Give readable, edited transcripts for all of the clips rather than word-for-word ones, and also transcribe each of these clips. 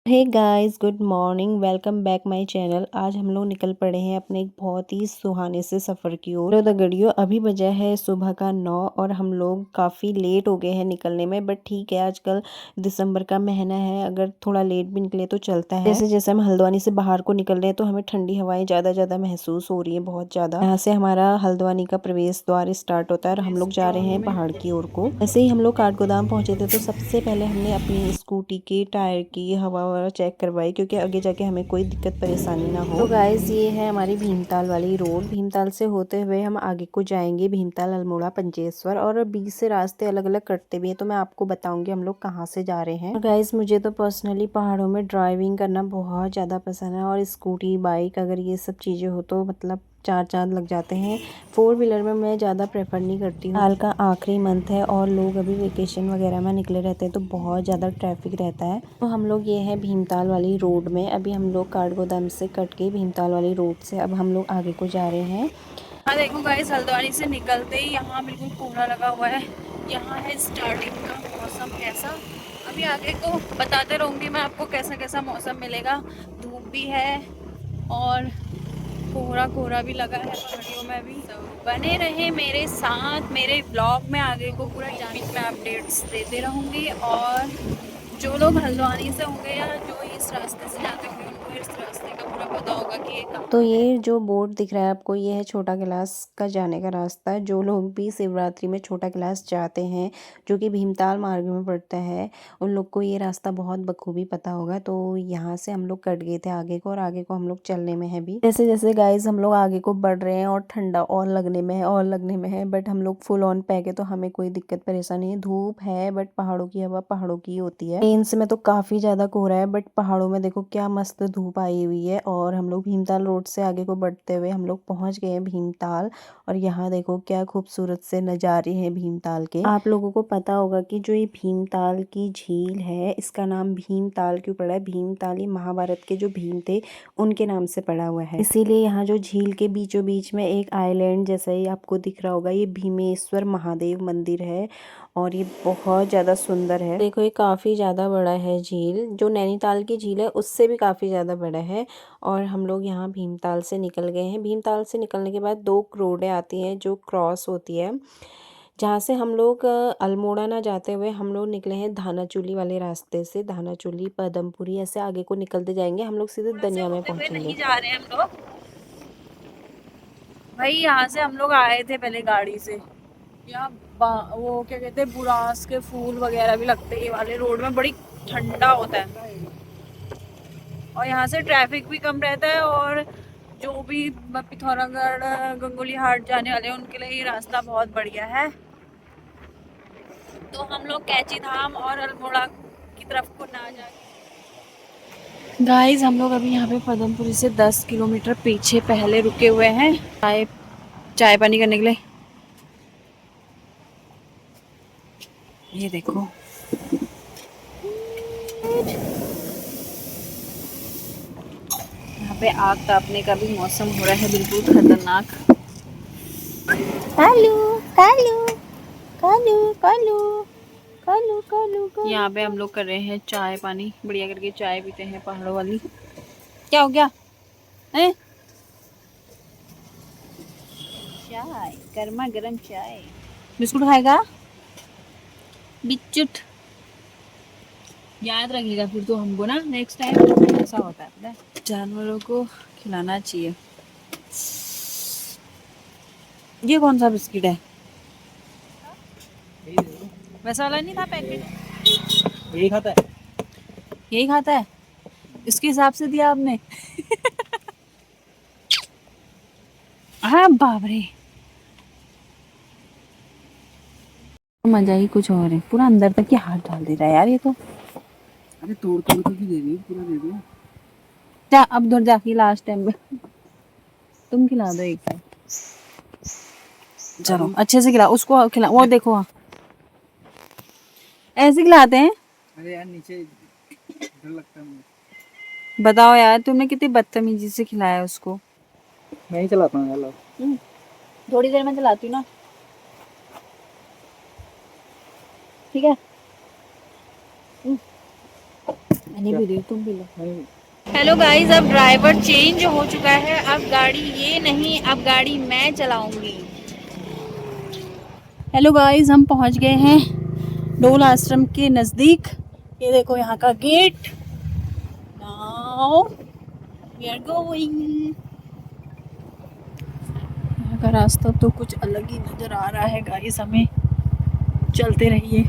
Hey guys, good morning. Welcome back my channel. आज हम लोग निकल पड़े हैं अपने एक बहुत ही सुहाने से सफ़र की ओर। तो गड़ियों अभी बजा है सुबह का 9 और हम लोग काफ़ी लेट हो गए हैं निकलने में। बट ठीक है, आजकल दिसंबर का महीना है, अगर थोड़ा लेट भी निकले तो चलता है। जैसे जैसे हम हल्द्वानी से बाहर को निकल रहे हैं तो हमें ठंडी हवाएं ज़्यादा महसूस हो रही है, बहुत ज़्यादा। यहाँ से हमारा हल्द्वानी का प्रवेश द्वार स्टार्ट होता है और हम लोग जा रहे हैं पहाड़ की ओर को। जैसे ही हम लोग काठगोदाम पहुंचे थे तो सबसे पहले हमने अपनी स्कूटी के टायर की हवा चेक करवाई, क्योंकि आगे जाके हमें कोई दिक्कत परेशानी ना हो। तो गाइस, ये है हमारी भीमताल वाली रोड। भीमताल से होते हुए हम आगे को जाएंगे भीमताल, अल्मोड़ा, पंचेश्वर, और बीच से रास्ते अलग अलग कटते भी हैं, तो मैं आपको बताऊंगी हम लोग कहाँ से जा रहे हैं। गाइस, मुझे तो पर्सनली पहाड़ों में ड्राइविंग करना बहुत ज़्यादा पसंद है, और स्कूटी, बाइक, अगर ये सब चीज़ें हो तो मतलब चार चांद लग जाते हैं। फोर व्हीलर में मैं ज़्यादा प्रेफर नहीं करती हूँ। साल का आखिरी मंथ है और लोग अभी वेकेशन वगैरह में निकले रहते हैं, तो बहुत ज़्यादा ट्रैफिक रहता है। तो हम लोग ये है भीमताल वाली रोड में। अभी हम लोग काठगोदाम से कट के भीमताल वाली रोड से अब हम लोग आगे को जा रहे हैं। हाँ, देखो गाइस, हल्द्वानी से निकलते ही यहाँ बिल्कुल कोहरा लगा हुआ है। यहाँ है स्टार्टिंग का मौसम कैसा। अभी आगे को बताते रहूँगी मैं आपको कैसा कैसा मौसम मिलेगा। धूप भी है और कोहरा कोहरा भी लगा है पहाड़ियों में भी। बने रहे मेरे साथ, मेरे ब्लॉग में आगे को पूरा बीच में अपडेट्स देते रहूँगी। और जो लोग हल्द्वानी से होंगे या जो इस रास्ते से जाते होंगे उनको इस रास्ते का पूरा पता होगा कि ये कहाँ। तो ये जो बोर्ड दिख रहा है आपको, ये है छोटा कैलाश का जाने का रास्ता। जो लोग भी शिवरात्रि में छोटा कैलाश जाते हैं, जो कि भीमताल मार्ग में पड़ता है, उन लोग को ये रास्ता बहुत बखूबी पता होगा। तो यहाँ से हम लोग कट गए थे आगे को, और आगे को हम लोग चलने में है भी। जैसे जैसे गाइस हम लोग आगे को बढ़ रहे हैं और ठंडा और लगने में है और लगने में है, बट हम लोग फुल ऑन पैक है तो हमें कोई दिक्कत परेशानी है। धूप है बट पहाड़ों की हवा पहाड़ों की होती है। प्लेन्स में तो काफी ज्यादा कोहरा है, बट पहाड़ों में देखो क्या मस्त धूप आई हुई है। और हम लोग भीमताल रोड से आगे को बढ़ते हुए हम लोग पहुंच गए हैं भीमताल। और यहाँ देखो क्या खूबसूरत से नज़ारे हैं भीमताल के। आप लोगों को पता होगा कि जो ये भीमताल की झील है, इसका नाम भीमताल क्यों पड़ा है। भीमताल ये महाभारत के जो भीम थे उनके नाम से पड़ा हुआ है, इसीलिए यहाँ जो झील के बीचों बीच में एक आइलैंड जैसा ही आपको दिख रहा होगा, ये भीमेश्वर महादेव मंदिर है। और ये बहुत ज़्यादा सुंदर है। देखो ये काफ़ी ज़्यादा बड़ा है झील, जो नैनीताल की झील है उससे भी काफ़ी ज़्यादा बड़ा है। और हम लोग यहाँ भीमताल से निकल गए हैं। भीमताल से निकलने के बाद दो रोडें आती हैं जो क्रॉस होती है, जहाँ से हम लोग अल्मोड़ा ना जाते हुए हम लोग निकले हैं धानाचूली वाले रास्ते से। धानाचूली, पदमपुरी, ऐसे आगे को निकलते जाएंगे, हम लोग सीधे से दनिया में होते हुए पहुँचेंगे। नहीं जा रहे हैं हम लोग भाई। यहाँ से हम लोग आए थे पहले गाड़ी से। यहाँ वो क्या कहते हैं, बुरास के फूल वगैरह भी लगते हैं। ये वाले रोड में बड़ी ठंडा होता है और यहाँ से ट्रैफिक भी कम रहता है। और जो भी पिथौरागढ़, गंगोली हाट जाने वाले हैं उनके लिए ये रास्ता बहुत बढ़िया है। तो हम लोग कैंची धाम और अल्मोड़ा की तरफ को ना जाके गाइस, हम लोग अभी यहाँ पे पदमपुरी से 10 किलोमीटर पीछे पहले रुके हुए हैं चाय पानी करने के लिए। ये देखो, यहाँ पे आग तापने का भी मौसम हो रहा है, बिल्कुल खतरनाक। कालू कालू कालू कालू कालू कालू कालू। यहाँ पे हम लोग कर रहे हैं चाय पानी, बढ़िया करके चाय पीते हैं पहाड़ों वाली। क्या हो गया है? चाय, गर्मा गर्म चाय। बिस्कुट खाएगा बिच्चुट? याद रखिएगा फिर तो हमको ना, नेक्स्ट टाइम ऐसा होता है पता है। जानवरों को खिलाना चाहिए। ये कौन सा बिस्किट है? वैसा वाला नहीं था पैकेट? यही खाता है, यही खाता है। इसके हिसाब से दिया आपने। हाँ बाप रे, मजा ही कुछ और है। पूरा अंदर तक ही हाथ डाल दे रहा है यार ये तो। अरे तोड़ तोड़ के भी दे रही, पूरा दे दो। जा अब दूर जाके लास्ट टाइम तुम खिला दो एक बार। चलो अच्छे से खिला उसको, खिला वो देखो वहाँ ऐसे खिलाते हैं। अरे यार नीचे डर लगता है मुझे। बताओ यार, तुमने कितनी बदतमीजी से खिलाया उसको। मैं ही चलाता हूँ यार। थोड़ी देर में चलाती हूँ ना, ठीक है। तुम भी लो। हेलो गाइस, अब ड्राइवर चेंज हो चुका है। अब गाड़ी ये नहीं, अब गाड़ी मैं चलाऊंगी। हेलो गाइस, हम पहुंच गए हैं डोल आश्रम के नज़दीक। ये देखो यहाँ का gate. Now we are going. यहाँ का रास्ता तो कुछ अलग ही नज़र आ रहा है गाइस, हमें चलते रहिए।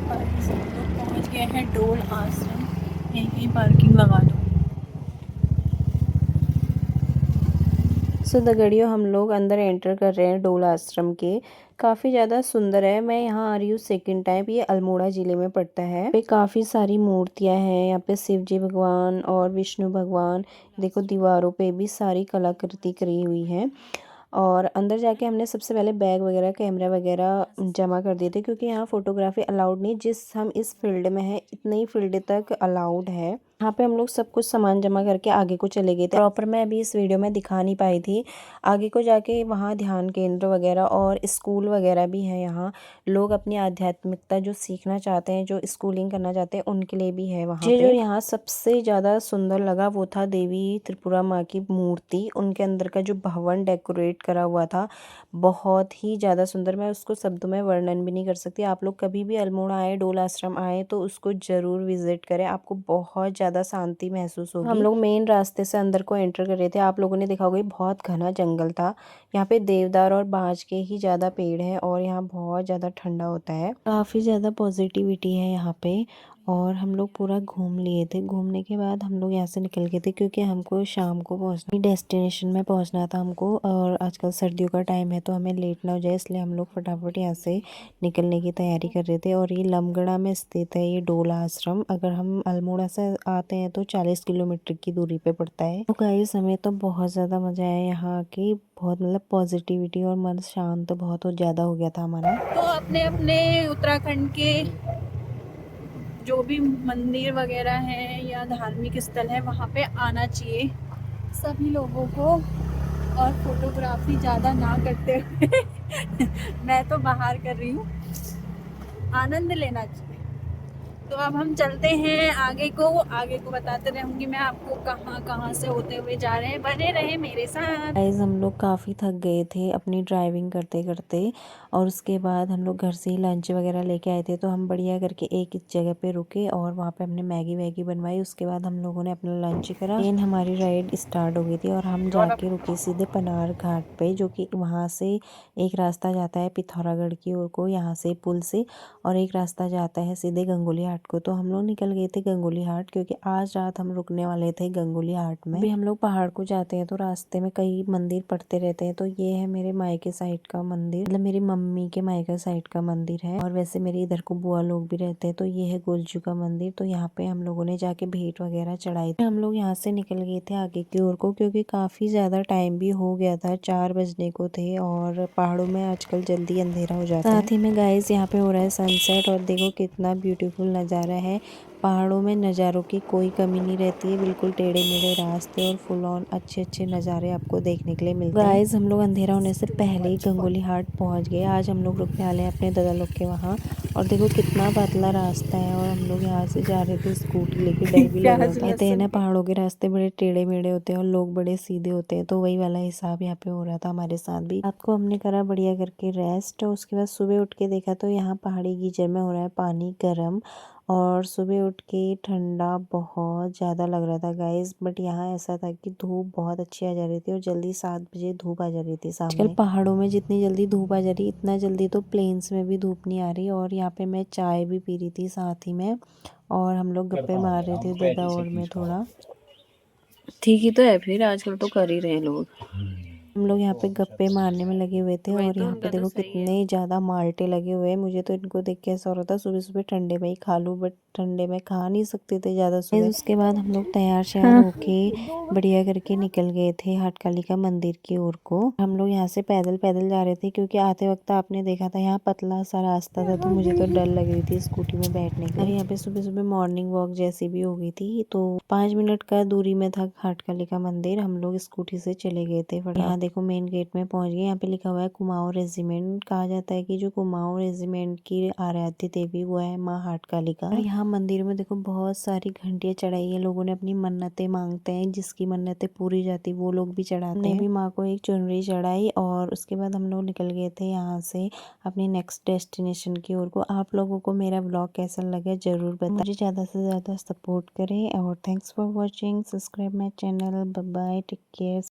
गाइस, हम लोग पहुंच गए हैं डोल आश्रम। यहीं कहीं पार्किंग लगा दो। सो दगड़ियों, हम लोग अंदर एंटर कर रहे हैं डोल आश्रम के। काफ़ी ज़्यादा सुंदर है। मैं यहाँ आ रही हूँ सेकंड टाइम। ये अल्मोड़ा ज़िले में पड़ता है। यहाँ पे काफ़ी सारी मूर्तियाँ हैं। यहाँ पे शिव जी भगवान और विष्णु भगवान। देखो दीवारों पे भी सारी कलाकृति करी हुई है। और अंदर जाके हमने सबसे पहले बैग वगैरह कैमरा वगैरह जमा कर दिए थे, क्योंकि यहाँ फ़ोटोग्राफी अलाउड नहीं। जिस हम इस फील्ड में है इतने ही फील्ड तक अलाउड है। यहाँ पे हम लोग सब कुछ सामान जमा करके आगे को चले गए थे। प्रॉपर मैं अभी इस वीडियो में दिखा नहीं पाई थी। आगे को जाके वहाँ ध्यान केंद्र वगैरह और स्कूल वगैरह भी है। यहाँ लोग अपनी आध्यात्मिकता जो सीखना चाहते हैं, जो स्कूलिंग करना चाहते हैं, उनके लिए भी है वहाँ पे। जो यहाँ सबसे ज़्यादा सुंदर लगा वो था देवी त्रिपुरा माँ की मूर्ति। उनके अंदर का जो भवन डेकोरेट करा हुआ था बहुत ही ज़्यादा सुंदर। मैं उसको शब्दों में वर्णन भी नहीं कर सकती। आप लोग कभी भी अल्मोड़ा आए, डोल आश्रम आए तो उसको ज़रूर विजिट करें। आपको बहुत ज़्यादा शांति महसूस होगी। हम लोग मेन रास्ते से अंदर को एंटर कर रहे थे। आप लोगों ने देखा होगा बहुत घना जंगल था। यहाँ पे देवदार और बांज के ही ज़्यादा पेड़ हैं और यहाँ बहुत ज़्यादा ठंडा होता है। काफ़ी ज़्यादा पॉजिटिविटी है यहाँ पे। और हम लोग पूरा घूम लिए थे। घूमने के बाद हम लोग यहाँ से निकल गए थे, क्योंकि हमको शाम को पहुँचना, डेस्टिनेशन में पहुँचना था हमको। और आजकल सर्दियों का टाइम है तो हमें लेट ना हो जाए, इसलिए हम लोग फटाफट यहाँ से निकलने की तैयारी कर रहे थे। और ये लमगड़ा में स्थित है ये डोल आश्रम। अगर हम अल्मोड़ा से आते हैं तो 40 किलोमीटर की दूरी पे पड़ता है। तो गाइस, हमें तो बहुत ज़्यादा मज़ा आया यहाँ आके। बहुत मतलब पॉजिटिविटी और मन शांत बहुत ज़्यादा हो गया था हमारा। तो अपने अपने उत्तराखंड के जो भी मंदिर वगैरह हैं या धार्मिक स्थल है वहाँ पे आना चाहिए सभी लोगों को। और फोटोग्राफी ज़्यादा ना करते हुए मैं तो बाहर कर रही हूँ, आनंद लेना चाहिए। तो अब हम चलते हैं आगे को बताते रहूँगी मैं आपको कहाँ कहाँ से होते हुए जा रहे हैं। बने रहे मेरे साथ। गाइस, हम लोग काफ़ी थक गए थे अपनी ड्राइविंग करते करते। और उसके बाद हम लोग घर से ही लंच वगैरह लेके आए थे, तो हम बढ़िया करके एक इस जगह पे रुके और वहाँ पे हमने मैगी वैगी बनवाई। उसके बाद हम लोगों ने अपना लंच करा। देन हमारी राइड स्टार्ट हो गई थी और हम जाके रुके सीधे पनार घाट पे, जो कि वहाँ से एक रास्ता जाता है पिथौरागढ़ की ओर को, यहाँ से पुल से। और एक रास्ता जाता है सीधे गंगोली हाट को। तो हम लोग निकल गए थे गंगोली हाट, क्योंकि आज रात हम रुकने वाले थे गंगोली हाट में। अभी हम लोग पहाड़ को जाते हैं तो रास्ते में कई मंदिर पड़ते रहते हैं। तो ये है मेरे मायके साइड का मंदिर, मतलब मेरी मम्मी के मायके साइड का मंदिर है। और वैसे मेरे इधर को बुआ लोग भी रहते हैं। तो ये है गोलजू का मंदिर। तो यहाँ पे हम लोगों ने जाके भेंट वगैरह चढ़ाई थी। हम लोग यहाँ से निकल गए थे आगे की ओर को, क्योंकि काफी ज्यादा टाइम भी हो गया था, 4 बजने को थे। और पहाड़ों में आजकल जल्दी अंधेरा हो जाता है। साथ ही में गाइस, यहाँ पे हो रहा है सनसेट और देखो कितना ब्यूटीफुल नज़ारा है। पहाड़ों में नज़ारों की कोई कमी नहीं रहती है। बिल्कुल टेढ़े मेढ़े रास्ते और फुल ऑन अच्छे अच्छे नज़ारे आपको देखने के लिए मिलते हैं। गाइस, हम लोग अंधेरा होने से पहले ही गंगोली हाट पहुंच गए। आज हम लोग रुकने वाले हैं अपने दादा लोग के वहाँ। और देखो कितना पतला रास्ता है और हम लोग यहाँ से जा रहे थे स्कूटी लेके। डर भी लग रहा था। कहते हैं ना पहाड़ों के रास्ते बड़े टेढ़े मेढ़े होते हैं और लोग बड़े सीधे होते हैं, तो वही वाला हिसाब यहाँ पे हो रहा था हमारे साथ भी। रात को हमने करा बढ़िया करके रेस्ट। और उसके बाद सुबह उठ के देखा तो यहाँ पहाड़ी गीजर में हो रहा है पानी गर्म। और सुबह उठ के ठंडा बहुत ज़्यादा लग रहा था गाइस। बट यहाँ ऐसा था कि धूप बहुत अच्छी आ जा रही थी और जल्दी 7 बजे धूप आ जा रही थी सामने। आजकल पहाड़ों में जितनी जल्दी धूप आ जा रही, इतना जल्दी तो प्लेन्स में भी धूप नहीं आ रही। और यहाँ पे मैं चाय भी पी रही थी साथ ही में। और हम लोग गप्पे मार रहे थे दादा और मैं थोड़ा। ठीक ही तो है, फिर आजकल तो कर ही रहे हैं लोग। हम लोग यहाँ पे गप्पे मारने में लगे हुए थे। वही और तो, यहाँ पे उनका तो देखो सही है। कितने ज़्यादा माल्टे लगे हुए हैं। मुझे तो इनको देख के ऐसा हो रहा था सुबह सुबह ठंडे में ही खा लूँ, बट ठंडे में खा नहीं सकते थे ज़्यादा सुबह। उसके बाद हम लोग तैयार श्यार होके बढ़िया करके निकल गए थे हाटकालिका मंदिर की ओर को। हम लोग यहाँ से पैदल पैदल जा रहे थे, क्योंकि आते वक्त आपने देखा था यहाँ पतला सा रास्ता था, तो मुझे तो डर लग रही थी स्कूटी में बैठने के लिए। और यहाँ पे सुबह सुबह मॉर्निंग वॉक जैसी भी हो गई थी। तो 5 मिनट का दूरी में था हाटकालिका मंदिर। हम लोग स्कूटी से चले गए थे। यहाँ देखो मेन गेट में पहुंच गए। यहाँ पे लिखा हुआ है कुमाऊं रेजिमेंट। कहा जाता है कि जो कुमाऊं रेजिमेंट की आराध्य देवी वो है माँ हाट कालिका। और यहाँ मंदिर में देखो बहुत सारी घंटियां चढ़ाई है। लोगों ने अपनी मन्नतें मांगते हैं, जिसकी मन्नतें पूरी जाती वो लोग भी चढ़ाते हैं। हमने भी माँ को एक चुनरी चढ़ाई और उसके बाद हम लोग निकल गए थे यहाँ से अपनी नेक्स्ट डेस्टिनेशन की ओर को। आप लोगों को मेरा ब्लॉग कैसा लगा जरूर बताएं। मुझे ज़्यादा से ज़्यादा सपोर्ट करें और thanks for watching. Subscribe my channel. Bye bye, take care.